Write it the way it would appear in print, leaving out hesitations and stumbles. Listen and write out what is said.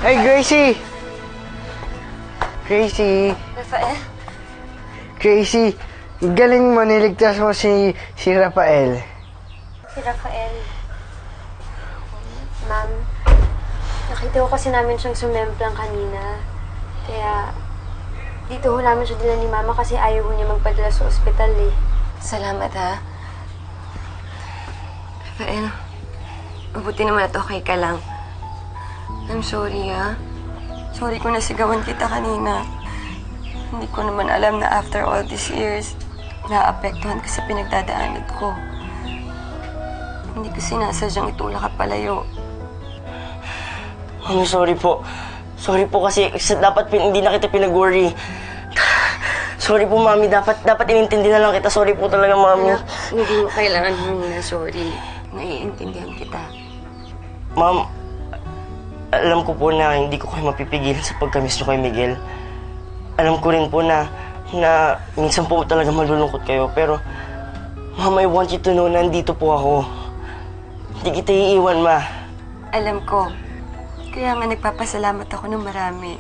Hey, Gracie! Gracie! Rafael? Gracie, galing mo, niligtas mo si Rafael. Si Rafael. Ma'am, nakita ko kasi namin siyang sumemplang kanina. Kaya, dito ho namin siya dila ni Mama kasi ayaw niya magpadala sa ospital eh. Salamat, ha? Rafael, mabuti naman at okay ka lang. I'm sorry, ha? Sorry kung nasigawan kita kanina. Hindi ko naman alam na after all these years, naapektuhan ka sa pinagdadaanan ko. Hindi ko sinasadyang itulak ka palayo. Mami, sorry po. Sorry po kasi dapat hindi na kita pinag-worry. Sorry po, Mami. Dapat inintindi na lang kita. Sorry po talaga, Mami. Hindi mo kailangan humingi na sorry. Naiintindihan kita. Ma'am, alam ko po na hindi ko kayo mapipigilan sa pagkamiss nyo kay Miguel. Alam ko rin po na minsan po talaga malulungkot kayo. Pero, Ma'am, I want you to know na nandito po ako. Hindi kita iiwan, Ma. Alam ko. Kaya nga nagpapasalamat ako ng marami.